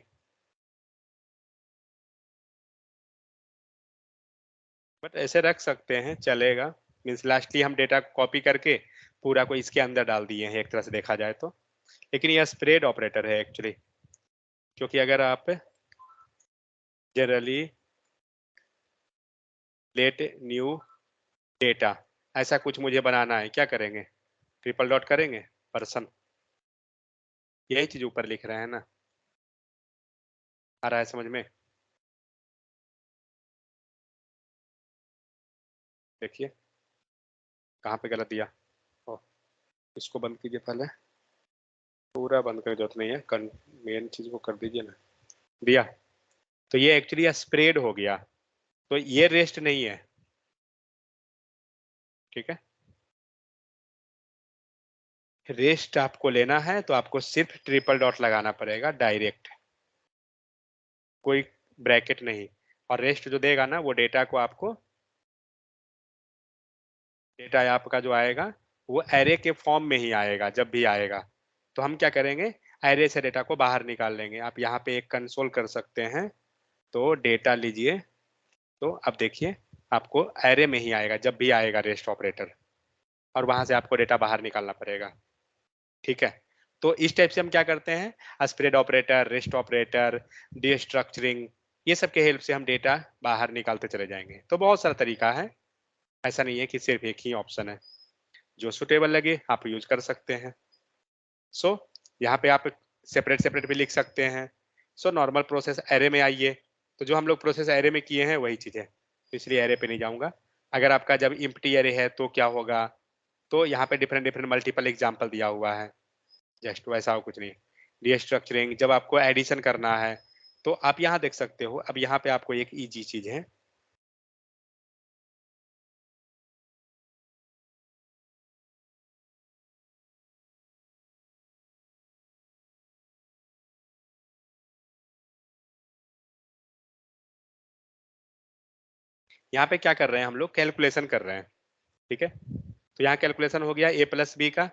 बट ऐसे रख सकते हैं, चलेगा। मीन्स लास्टली हम डेटा को कॉपी करके पूरा को इसके अंदर डाल दिए हैं एक तरह से देखा जाए तो। लेकिन यह स्प्रेड ऑपरेटर है एक्चुअली, क्योंकि अगर आप जनरली लेट न्यू डेटा ऐसा कुछ मुझे बनाना है, क्या करेंगे? ट्रिपल डॉट करेंगे, पर्सन, यही चीज ऊपर लिख रहे हैं ना। आ रहा है समझ में? देखिए कहाँ पे गलत दिया। ओ, इसको बंद कीजिए पहले, पूरा बंद करने की जरूरत नहीं है, मेन चीज को कर दीजिए ना। दिया, तो ये एक्चुअली स्प्रेड हो गया, तो ये रेस्ट नहीं है। ठीक है, रेस्ट आपको लेना है तो आपको सिर्फ ट्रिपल डॉट लगाना पड़ेगा डायरेक्ट, कोई ब्रैकेट नहीं। और रेस्ट जो देगा ना, वो डेटा को आपको, डेटा आपका जो आएगा वो एरे के फॉर्म में ही आएगा जब भी आएगा। तो हम क्या करेंगे, एरे से डेटा को बाहर निकाल लेंगे। आप यहाँ पे एक कंसोल कर सकते हैं, तो डेटा लीजिए, तो अब देखिए आपको एरे में ही आएगा जब भी आएगा रेस्ट ऑपरेटर, और वहां से आपको डेटा बाहर निकालना पड़ेगा। ठीक है, तो इस टाइप से हम क्या करते हैं, स्प्रेड ऑपरेटर, रेस्ट ऑपरेटर, डीस्ट्रक्चरिंग, ये सब के हेल्प से हम डेटा बाहर निकालते चले जाएंगे। तो बहुत सारा तरीका है, ऐसा नहीं है कि सिर्फ एक ही ऑप्शन है। जो सुटेबल लगे आप यूज कर सकते हैं। सो यहाँ पे आप सेपरेट सेपरेट भी लिख सकते हैं। सो नॉर्मल प्रोसेस एरे में आइए, तो जो हम लोग प्रोसेस एरे में किए हैं वही चीज़ है, तो इसलिए एरे पे नहीं जाऊंगा। अगर आपका जब इम्प्टी एरे है तो क्या होगा, तो यहाँ पे डिफरेंट डिफरेंट मल्टीपल एग्जाम्पल दिया हुआ है, जस्ट वैसा हो कुछ नहीं। रीस्ट्रक्चरिंग जब आपको एडिशन करना है तो आप यहाँ देख सकते हो। अब यहाँ पे आपको एक इजी चीज है, यहाँ पे क्या कर रहे हैं हम लोग, कैलकुलेशन कर रहे हैं, ठीक है। तो यहाँ कैलकुलेशन हो गया a प्लस बी का,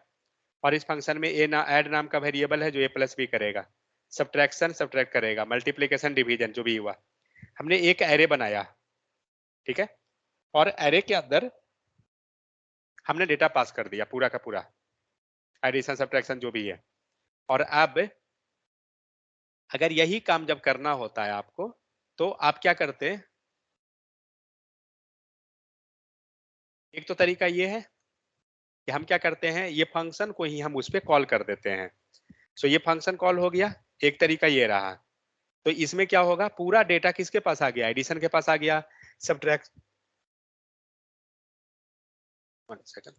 और इस फंक्शन में ऐड नाम का वेरिएबल है जो a प्लस बी करेगा, सब्ट्रैक्शन सब्ट्रैक्ट करेगा, मल्टीप्लीकेशन डिवीजन जो भी हुआ। हमने एक एरे बनाया, ठीक है, और एरे के अंदर हमने डेटा पास कर दिया पूरा का पूरा, एडिशन सब्ट्रैक्शन जो भी है। और अब अगर यही काम जब करना होता है आपको, तो आप क्या करते हैं, एक तो तरीका ये है कि हम क्या करते हैं, ये फंक्शन को ही हम उस पर कॉल कर देते हैं। सो ये फंक्शन कॉल हो गया, एक तरीका ये रहा। तो इसमें क्या होगा, पूरा डेटा किसके पास आ गया, एडिशन के पास आ गया, सब्ट्रैक्ट, 1 सेकंड,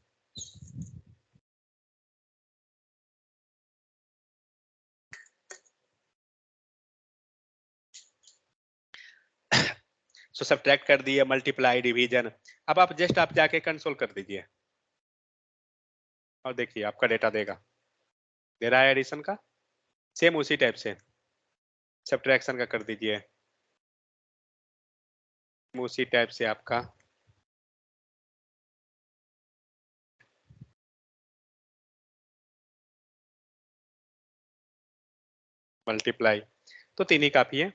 सो सब्ट्रैक्ट कर दिए, मल्टीप्लाई, डिवीजन। अब आप जस्ट आप जाके कंसोल कर दीजिए और देखिए आपका डेटा देगा, दे रहा है एडिशन का, सेम उसी टाइप से सब्ट्रैक्शन का कर दीजिए, उसी टाइप से आपका मल्टीप्लाई, तो 3 ही काफी है।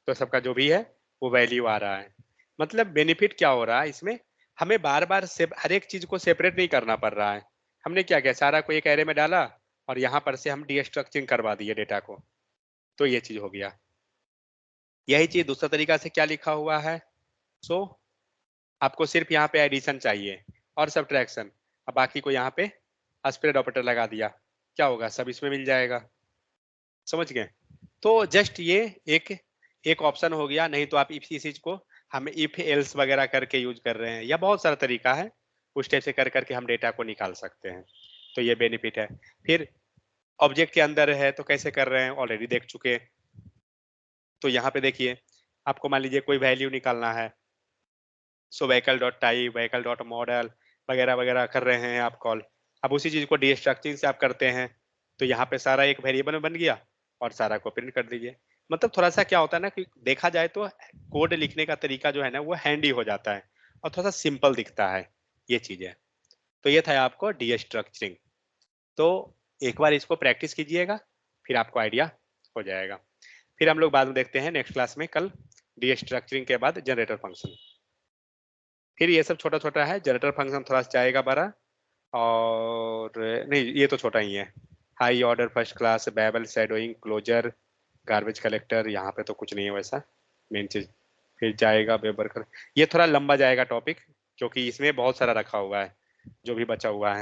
तो सबका जो भी है वो वैल्यू आ रहा है। मतलब बेनिफिट क्या हो रहा है इसमें, हमें बार बार हर एक चीज को सेपरेट नहीं करना पड़ रहा है। हमने क्या किया, सारा को एक एरे में डाला और यहाँ पर से हम डीस्ट्रक्चरिंग करवा दिए डेटा को, तो ये चीज हो गया। यही चीज दूसरा तरीका से क्या लिखा हुआ है, सो आपको सिर्फ यहाँ पे एडिशन चाहिए और सब्ट्रैक्शन, अब बाकी को यहाँ पे स्प्रेड ऑपरेटर लगा दिया, क्या होगा, सब इसमें मिल जाएगा। समझ गए। तो जस्ट ये एक ऑप्शन हो गया, नहीं तो आप इसी चीज को हम इफ एल्स वगैरह करके यूज कर रहे हैं, या बहुत सारा तरीका है, उस टाइप से कर करके हम डेटा को निकाल सकते हैं। तो ये बेनिफिट है। फिर ऑब्जेक्ट के अंदर है तो कैसे कर रहे हैं, ऑलरेडी देख चुके। तो यहाँ पे देखिए, आपको मान लीजिए कोई वैल्यू निकालना है, so vehicle dot type, vehicle dot model वगैरह वगैरह कर रहे हैं आप कॉल। अब उसी चीज को डीस्ट्रक्चरिंग से आप करते हैं, तो यहाँ पे सारा एक वेरिएबल में बन गया और सारा को प्रिंट कर दीजिए। मतलब थोड़ा सा क्या होता है ना कि देखा जाए तो कोड लिखने का तरीका जो है ना वो हैंडी हो जाता है और थोड़ा सा सिंपल दिखता है, ये चीज है। तो ये था आपको डीस्ट्रक्चरिंग। तो एक बार इसको प्रैक्टिस कीजिएगा, फिर आपको आइडिया हो जाएगा। फिर हम लोग बाद में देखते हैं नेक्स्ट क्लास में कल, डीस्ट्रक्चरिंग के बाद जनरेटर फंक्शन। फिर ये सब छोटा छोटा है, जनरेटर फंक्शन थोड़ा सा जाएगा बड़ा, और नहीं ये तो छोटा ही है, high order, first class, babel, shadowing, closure, garbage collector, यहाँ पे तो कुछ नहीं है वैसा मेन चीज। फिर जाएगा वेबर कर, ये थोड़ा लंबा जाएगा टॉपिक, क्योंकि इसमें बहुत सारा रखा हुआ है जो भी बचा हुआ है।